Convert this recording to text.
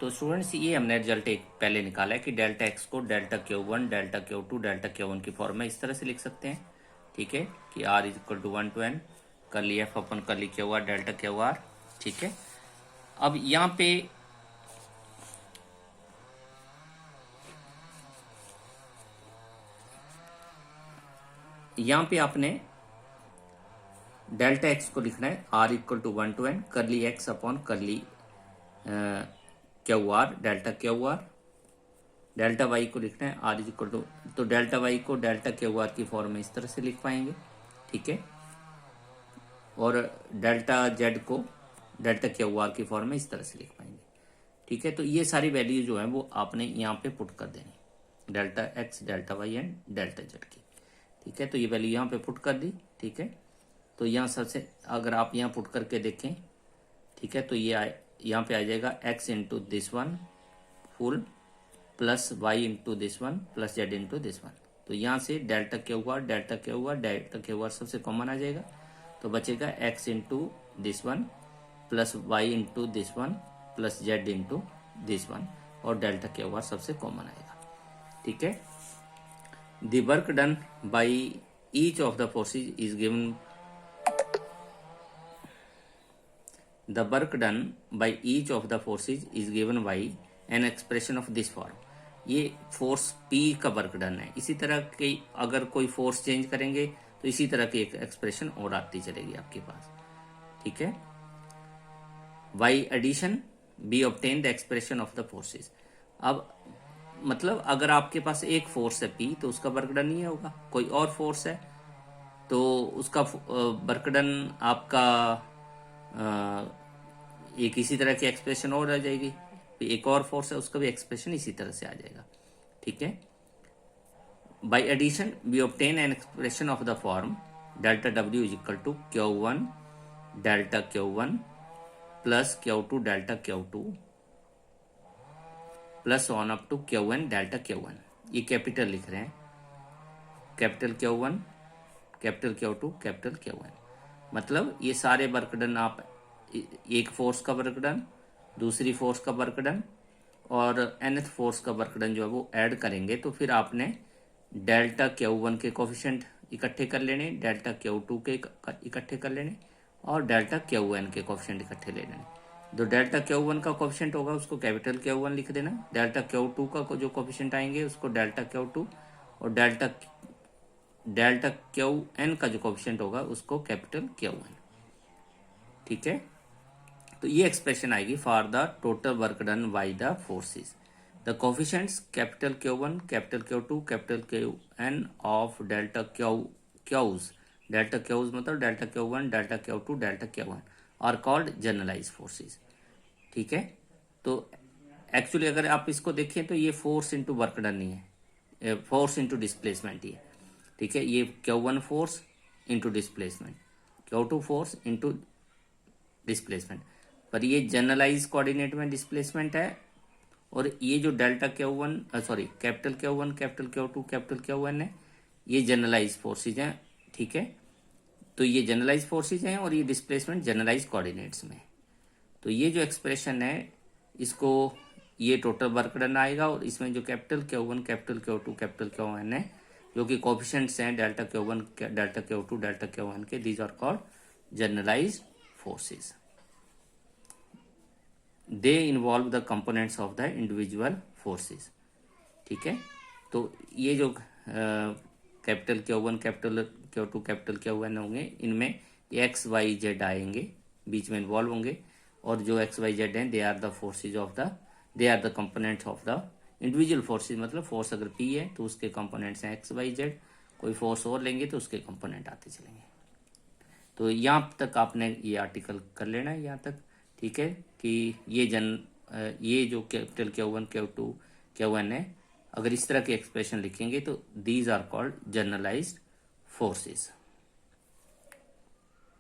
तो स्टूडेंट्स ये हमने रिजल्ट एक पहले निकाला है कि डेल्टा एक्स को delta Q1 delta Q2 delta Q1 की फॉर्म में इस तरह से लिख सकते हैं। ठीक है कि R is equal to 1 to n curly F upon curly Q R delta Q R. ठीक है, अब यहाँ पे आपने डेल्टा एक्स को लिखना है R equal to 1 to n curly X upon curly Q R delta Q R. Delta Y को लिखना है R इज इक्वल टू, तो डेल्टा वाई को डेल्टा क्यू आर की फॉर्म में इस तरह से लिख पाएंगे। ठीक है, और डेल्टा जेड को डेल्टा क्यू आर की फॉर्म में इस तरह से लिख पाएंगे। ठीक है, तो ये सारी वैल्यू जो है वो आपने यहाँ पे पुट कर देनी, delta X delta Y and delta Z की। ठीक है, तो ये वैल्यू यहाँ पे पुट कर दी। ठीक है, तो यहाँ सबसे अगर आप यहाँ पुट करके देखें, ठीक है, तो ये यहाँ पे आ जाएगा X into this one full plus Y into this one plus Z into this one. तो यहाँ से डेल्टा क्यू आर सबसे कॉमन आ जाएगा, तो बचेगा X into this one plus Y into this one plus Z into this one, और delta Q R सबसे कॉमन आएगा। ठीक है, the work done by each of the forces is given, the work done by each of the forces is given by an expression of this form। ये force P का work done है। इसी तरह की अगर कोई फोर्स चेंज करेंगे तो इसी तरह की एक एक्सप्रेशन और आती चलेगी आपके पास। ठीक है, by addition we obtain the expression of the forces. अब मतलब अगर आपके पास एक फोर्स है P तो उसका वर्क डन नहीं होगा, कोई और फोर्स है तो उसका वर्क डन आपका एक इसी तरह की एक्सप्रेशन और आ जाएगी, एक और फोर्स है उसका भी एक्सप्रेशन इसी तरह से आ जाएगा। ठीक है, by addition we obtain an expression of the form delta W is equal to Q1 delta Q1 plus Q2 delta Q2 plus on up to Qn delta Q1। ये कैपिटल लिख रहे हैं, capital Q1 capital Q2 capital Q1। मतलब ये सारे work done आप एक force का वर्क डन, दूसरी फोर्स का वर्क डन और nth फोर्स का वर्क डन जो है वो ऐड करेंगे, तो फिर आपने डेल्टा Q1 के कोफिशिएंट इकट्ठे कर लेने, डेल्टा Q2 के इकट्ठे कर लेने और डेल्टा Qn के कोफिशिएंट इकट्ठे ले लेने। जो डेल्टा Q1 का कोफिशिएंट होगा उसको कैपिटल Q1 लिख देना, डेल्टा Q2 का जो कोफिशिएंट आएंगे उसको डेल्टा Q2 और डेल्टा Qn का जो कोफिशिएंट होगा उसको कैपिटल Q1। ठीक है, तो ये एक्सप्रेशन आएगी for the total work done by the forces. The coefficients capital Q1 capital Q2 capital Qn of delta Qs, delta Qs मतलब delta Q1 delta Q2 delta Q1 are called generalized forces. ठीक है, तो actually अगर आप इसको देखें तो ये फोर्स इंटू वर्क डन नहीं है, फोर्स इंटू डिस्प्लेसमेंट ही है। ठीक है, ये Q1 force into displacement, Q2 force into displacement, पर ये जनरलाइज कोऑर्डिनेट में डिस्प्लेसमेंट है। और ये जो delta Q1 capital Q1 capital Q2 capital Q1 है, ये जनरलाइज फोर्सेज हैं। ठीक है, तो ये जनरलाइज फोर्सेज हैं और ये डिस्प्लेसमेंट जनरलाइज कोऑर्डिनेट्स में। तो ये जो एक्सप्रेशन है इसको ये टोटल वर्क डन आएगा और इसमें जो capital Q1 capital Q2 capital Qn है जो कि कोफिशिएंट्स हैं delta Q1 delta Q2 delta Qn के, these are called generalise forces. They involve the components of the individual forces. ठीक है, तो ये जो capital Q1 capital Q2 capital Qn होंगे इनमें एक्स वाई जेड आएंगे, बीच में इन्वॉल्व होंगे, और जो एक्स वाई जेड हैं they are the forces of the, they are the components of the individual forces. मतलब फोर्स अगर P है तो उसके कंपोनेंट्स हैं एक्स वाई जेड, कोई फोर्स और लेंगे तो उसके कंपोनेंट आते चलेंगे। तो यहाँ तक आपने ये आर्टिकल कर लेना है यहाँ तक। ठीक है, कि ये जो कैपिटल Q1 Q2 Qn है, अगर इस तरह के एक्सप्रेशन लिखेंगे तो these are called generalised forces.